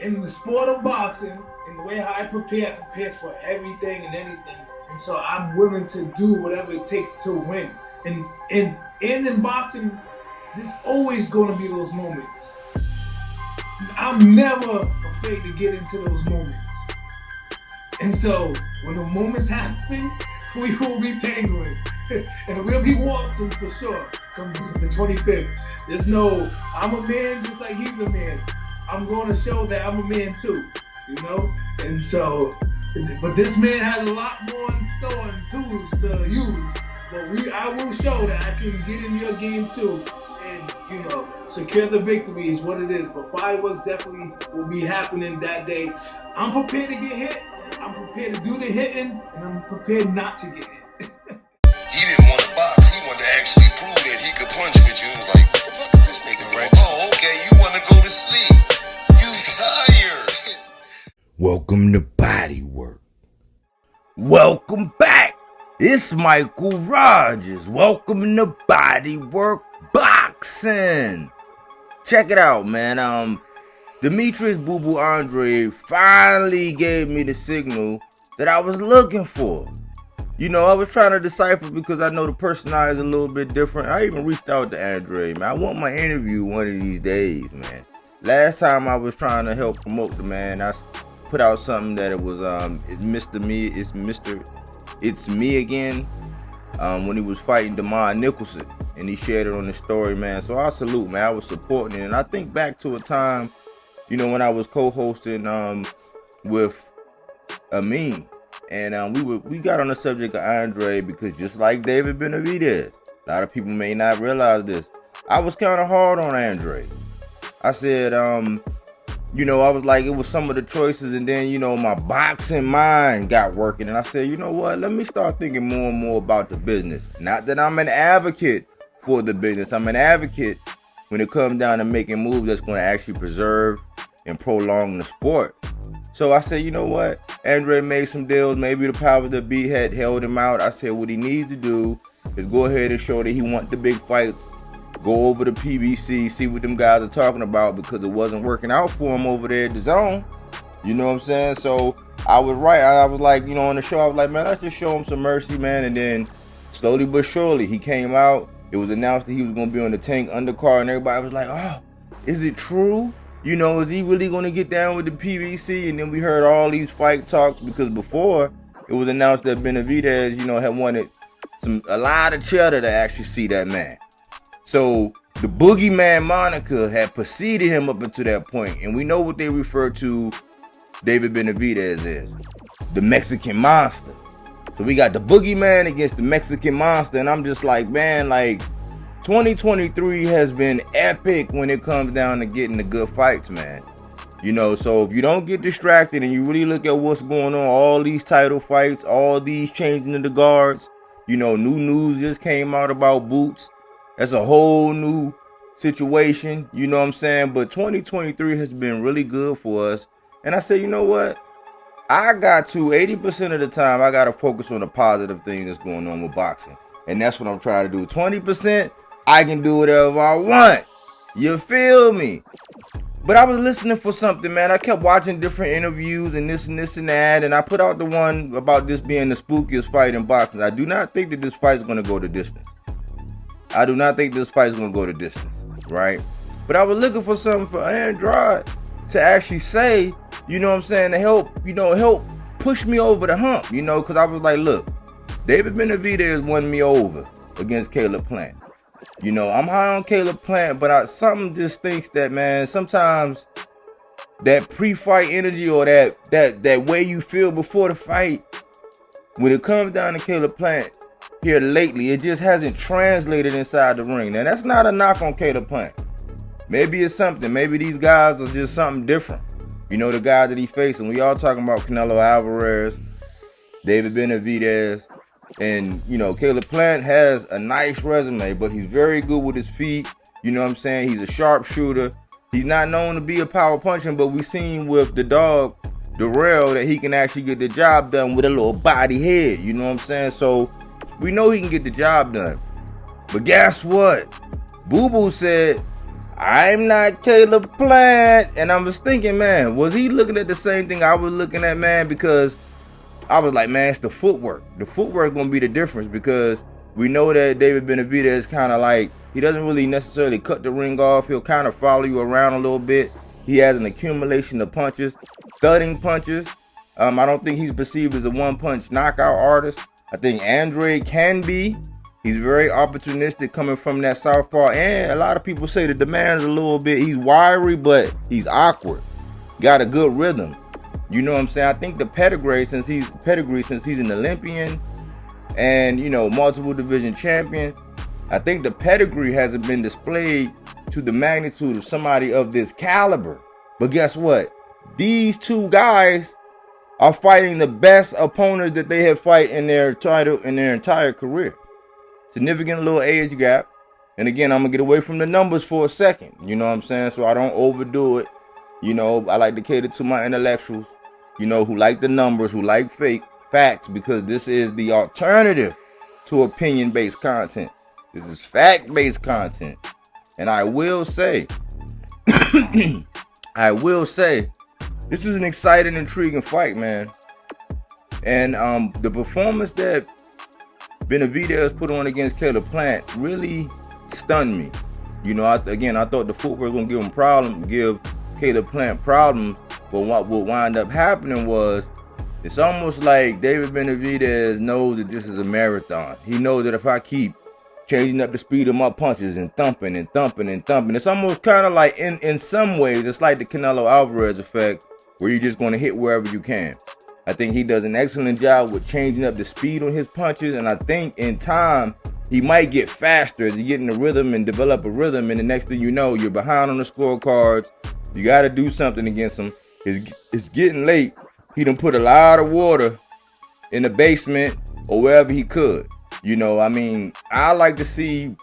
in the sport of boxing, in the way how I prepare for everything and anything. And so I'm willing to do whatever it takes to win. And in boxing, there's always going to be those moments. I'm never afraid to get into those moments. And so when the moments happen, we will be tangling. And we'll be waltzing for sure come the 25th. There's no, I'm a man just like he's a man. I'm going to show that I'm a man too, you know? And so, but this man has a lot more in store and tools to use. But I will show that I can get in your game too. And, you know, secure the victory is what it is. But fireworks definitely will be happening that day. I'm prepared to get hit. I'm prepared to do the hitting, and I'm prepared not to get hit. He didn't want to box. He wanted to actually prove that he could punch with you. He was like, what the fuck is this nigga, right? Oh, okay, you want to go to sleep. You tired. Welcome to BodyWork. Welcome back. It's Michael Rogers. Welcome to BodyWorkBoxing. Check it out, man. DemetriusAndrade finally gave me the signal that I was looking for. You know, I was trying to decipher because I know the personality is a little bit different. I even reached out to Andrade, man. I want my interview one of these days, man. Last time I was trying to help promote the man, I put out something that it was It's Me Again, when he was fighting Demond Nicholson, and he shared it on his story, man. So I salute, man. I was supporting it, and I think back to a time, you know, when I was co-hosting with Amin, and we got on the subject of Andrade because just like David Benavidez, a lot of people may not realize this, I was kind of hard on Andrade. I said, you know, I was like, it was some of the choices, and then, you know, my boxing mind got working, and I said, you know what, let me start thinking more and more about the business. Not that I'm an advocate for the business, I'm an advocate when it comes down to making moves that's going to actually preserve and prolong the sport. So I said, you know what, Andrade made some deals, maybe the power of the beat had held him out. I said, what he needs to do is go ahead and show that he wants the big fights, go over to PBC, see what them guys are talking about, because it wasn't working out for him over there at the zone. You know what I'm saying? So I was right. I was like, you know, on the show, I was like, man, let's just show him some mercy, man. And then slowly but surely, he came out. It was announced that he was going to be on the Tank undercard, and everybody was like, oh, is it true? You know, is he really going to get down with the PBC? And then we heard all these fight talks, because before it was announced that Benavidez, you know, had wanted a lot of cheddar to actually see that man. So the Boogeyman moniker had preceded him up until that point, and we know what they refer to David Benavidez as, the Mexican Monster. So we got the Boogeyman against the Mexican Monster, and I'm just like, man, like 2023 has been epic when it comes down to getting the good fights, man. You know, so if you don't get distracted and you really look at what's going on, all these title fights, all these changing of the guards, you know, new news just came out about Boots. That's a whole new situation, you know what I'm saying? But 2023 has been really good for us. And I said, you know what? I got to 80% of the time, I got to focus on the positive things that's going on with boxing. And that's what I'm trying to do. 20%, I can do whatever I want. You feel me? But I was listening for something, man. I kept watching different interviews and this and that. And I put out the one about this being the spookiest fight in boxing. I do not think that this fight is going to go the distance. I do not think this fight is going to go the distance, right? But I was looking for something for Andrade to actually say, you know what I'm saying, to help push me over the hump, you know, because I was like, look, David Benavidez won me over against Caleb Plant. You know, I'm high on Caleb Plant, but something just thinks that, man, sometimes that pre-fight energy or that way you feel before the fight, when it comes down to Caleb Plant, here lately, it just hasn't translated inside the ring. Now, that's not a knock on Caleb Plant. Maybe it's something. Maybe these guys are just something different. You know, the guy that he facing. We all talking about Canelo Alvarez, David Benavidez, and, you know, Caleb Plant has a nice resume, but he's very good with his feet. You know what I'm saying? He's a sharpshooter. He's not known to be a power puncher, but we've seen with the dog, Darrell, that he can actually get the job done with a little body head. You know what I'm saying? So we know he can get the job done. But guess what? Boo Boo said, I'm not Caleb Plant. And I was thinking, man, was he looking at the same thing I was looking at, man? Because I was like, man, it's the footwork. The footwork gonna be the difference, because we know that David Benavidez is kind of like, he doesn't really necessarily cut the ring off. He'll kind of follow you around a little bit. He has an accumulation of punches, thudding punches. I don't think he's perceived as a one-punch knockout artist. I think Andrade can be. He's very opportunistic coming from that southpaw. And a lot of people say that the man's a little bit, he's wiry, but he's awkward. Got a good rhythm. You know what I'm saying? I think the pedigree, since he's an Olympian and, you know, multiple division champion, I think the pedigree hasn't been displayed to the magnitude of somebody of this caliber. But guess what? These two guys are fighting the best opponents that they have fight in their entire career. Significant little age gap. And again, I'm gonna get away from the numbers for a second. You know what I'm saying? So I don't overdo it. You know, I like to cater to my intellectuals, you know, who like the numbers, who like fake facts, because this is the alternative to opinion-based content. This is fact-based content. And I will say, this is an exciting, intriguing fight, man. And the performance that Benavidez put on against Caleb Plant really stunned me. You know, I thought the footwork was gonna give Caleb Plant problems. But what wound up happening was, it's almost like David Benavidez knows that this is a marathon. He knows that if I keep changing up the speed of my punches and thumping, it's almost kind of like, in some ways, it's like the Canelo Alvarez effect, where you're just going to hit wherever you can. I think he does an excellent job with changing up the speed on his punches, and I think in time he might get faster as he get in the rhythm and develop a rhythm, and the next thing you know, you're behind on the scorecards. You got to do something against him. It's getting late. He done put a lot of water in the basement or wherever he could. You know, I mean, I like to see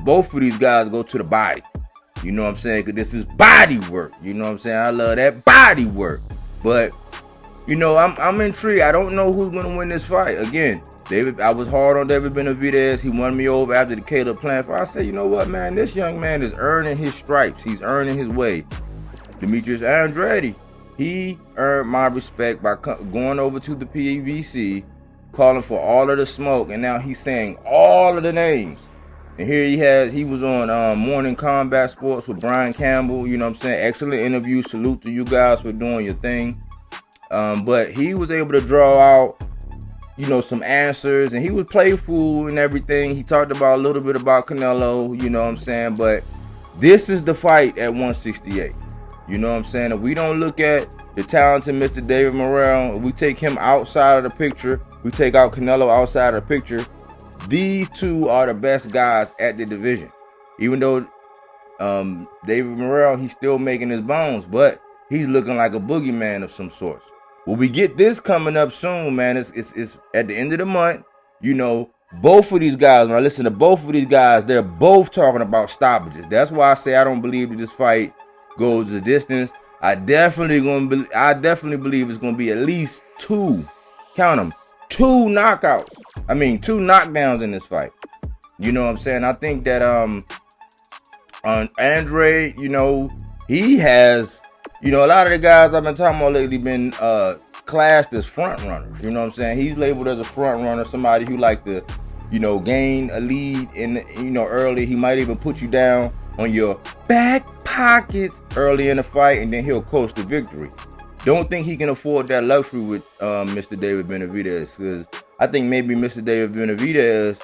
both of these guys go to the body. You know what I'm saying? Because this is body work. You know what I'm saying? I love that body work. But, you know, I'm intrigued. I don't know who's going to win this fight. Again, I was hard on David Benavidez. He won me over after the Caleb Plant fight. I said, you know what, man? This young man is earning his stripes. He's earning his way. DemetriusAndrade, he earned my respect by going over to the PBC, calling for all of the smoke, and now he's saying all of the names. And here he was on Morning Combat Sports with Brian Campbell. You know what I'm saying? Excellent interview. Salute to you guys for doing your thing. But he was able to draw out, you know, some answers, and he was playful and everything. He talked about a little bit about Canelo, you know what I'm saying? But this is the fight at 168. You know what I'm saying? If we don't look at the talented Mr. DavidMorrell, if we take him outside of the picture, we take out Canelo outside of the picture, these two are the best guys at the division. Even though DavidMorrell, he's still making his bones, but he's looking like a boogeyman of some sort. Well, we get this coming up soon, man. It's at the end of the month. You know, both of these guys, when I listen to both of these guys, they're both talking about stoppages. That's why I say I don't believe that this fight goes the distance. I definitely believe it's gonna be at least two knockouts. I mean, two knockdowns in this fight. You know what I'm saying? I think that on Andrade, you know, he has, you know, a lot of the guys I've been talking about lately been classed as front runners. You know what I'm saying? He's labeled as a front runner, somebody who like to, you know, gain a lead in, you know, early. He might even put you down on your back pockets early in the fight, and then he'll coast to victory. Don't think he can afford that luxury with Mr. David Benavidez, because I think maybe Mr. David Benavidez,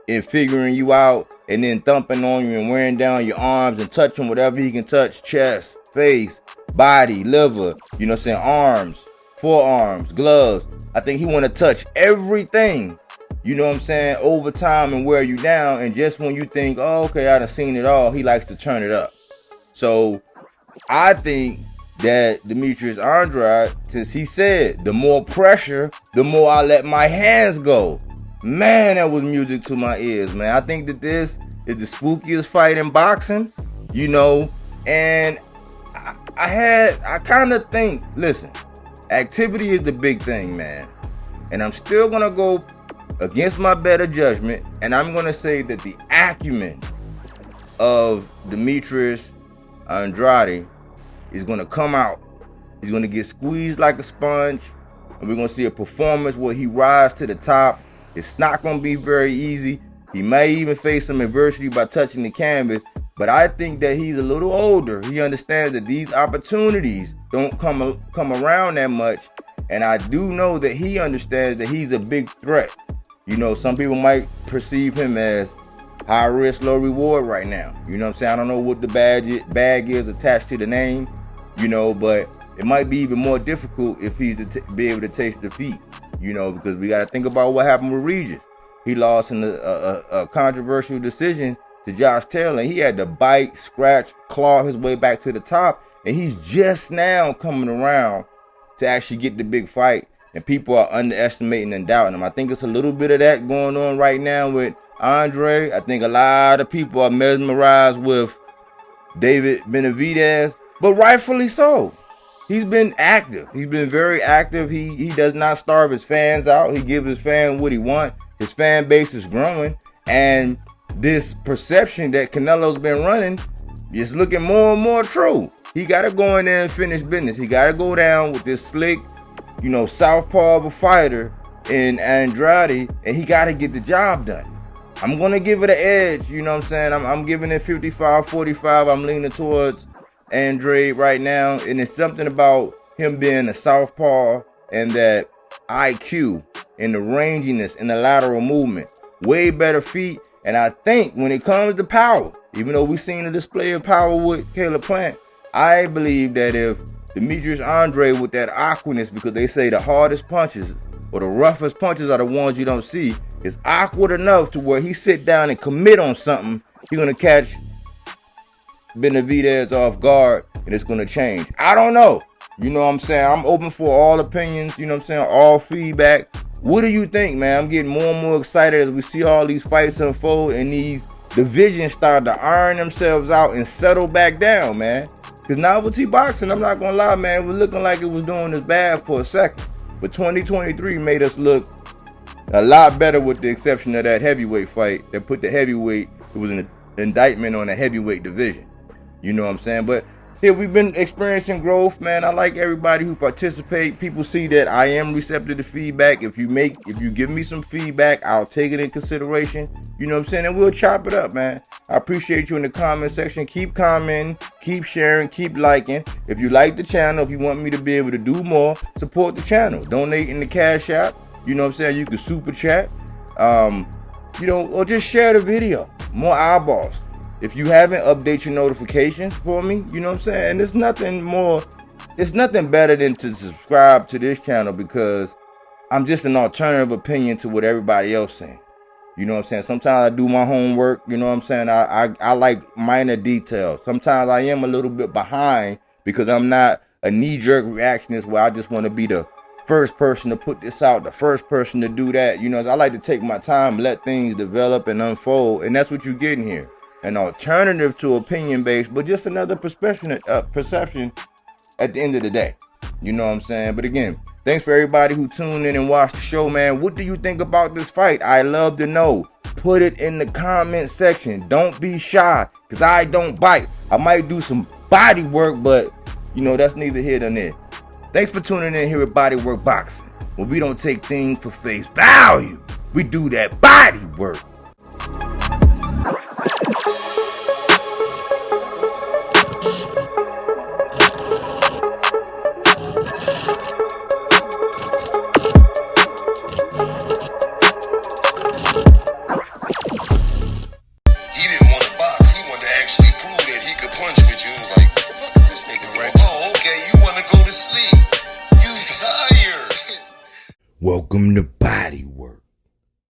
in figuring you out and then thumping on you and wearing down your arms and touching whatever he can touch, chest, face, body, liver, you know what I'm saying, arms, forearms, gloves. I think he want to touch everything, you know what I'm saying, over time and wear you down. And just when you think, oh, okay, I done seen it all, he likes to turn it up. So I think that DemetriusAndrade, since he said, the more pressure, the more I let my hands go. Man, that was music to my ears, man. I think that this is the spookiest fight in boxing, you know, and I kind of think, listen, activity is the big thing, man. And I'm still going to go against my better judgment, and I'm going to say that the acumen of Demetrius Andrade is going to come out. He's going to get squeezed like a sponge, and we're going to see a performance where he rises to the top. It's not going to be very easy. He may even face some adversity by touching the canvas, but I think that he's a little older. He understands that these opportunities don't come around that much, and I do know that he understands that he's a big threat. You know, some people might perceive him as high risk, low reward right now. You know what I'm saying? I don't know what the bag is attached to the name, you know, but it might be even more difficult if he's to be able to taste defeat, you know, because we got to think about what happened with Regis. He lost in a controversial decision to Josh Taylor, and he had to bite, scratch, claw his way back to the top, and he's just now coming around to actually get the big fight, and people are underestimating and doubting him. I think it's a little bit of that going on right now with Andrade. I think a lot of people are mesmerized with Benavidez, but rightfully so. He's been active. He's been very active. He does not starve his fans out. He gives his fans what he wants. His fan base is growing, and this perception that Canelo's been running is looking more and more true. He got to go in there and finish business. He got to go down with this slick, you know, southpaw of a fighter in Andrade, and he got to get the job done. I'm going to give it an edge, you know what I'm saying? I'm giving it 55-45. I'm leaning towards Andrade right now, and it's something about him being a southpaw and that IQ and the ranginess and the lateral movement. Way better feet, and I think when it comes to power, even though we've seen a display of power with Caleb Plant, I believe that if DemetriusAndrade with that awkwardness, because they say the hardest punches or the roughest punches are the ones you don't see, is awkward enough to where he sit down and commit on something, he's going to catch Benavidez off guard, and it's going to change. I don't know. You know what I'm saying? I'm open for all opinions, you know what I'm saying? All feedback. What do you think, man? I'm getting more and more excited as we see all these fights unfold and these divisions start to iron themselves out and settle back down, man. Because novelty boxing, I'm not going to lie, man, it was looking like it was doing this bad for a second. But 2023 made us look a lot better with the exception of that heavyweight fight that put the heavyweight, it was an indictment on the heavyweight division. You know what I'm saying? But yeah, we've been experiencing growth, man. I like everybody who participate. People see that I am receptive to feedback. If you give me some feedback, I'll take it in consideration. You know what I'm saying? And we'll chop it up, man. I appreciate you in the comment section. Keep commenting, keep sharing, keep liking. If you like the channel, if you want me to be able to do more, support the channel. Donate in the Cash App. You know what I'm saying? You can super chat. You know, or just share the video. More eyeballs. If you haven't, update your notifications for me. You know what I'm saying? And there's nothing better than to subscribe to this channel because I'm just an alternative opinion to what everybody else saying. You know what I'm saying? Sometimes I do my homework. You know what I'm saying? I like minor details. Sometimes I am a little bit behind because I'm not a knee-jerk reactionist where I just want to be the first person to put this out, the first person to do that. You know, I like to take my time, let things develop and unfold. And that's what you're getting here. An alternative to opinion-based, but just another perception at the end of the day. You know what I'm saying? But again, thanks for everybody who tuned in and watched the show, man. What do you think about this fight? I love to know. Put it in the comment section. Don't be shy, because I don't bite. I might do some body work, but, you know, that's neither here nor there. Thanks for tuning in here at Bodywork Boxing, where we don't take things for face value. We do that body work. Welcome to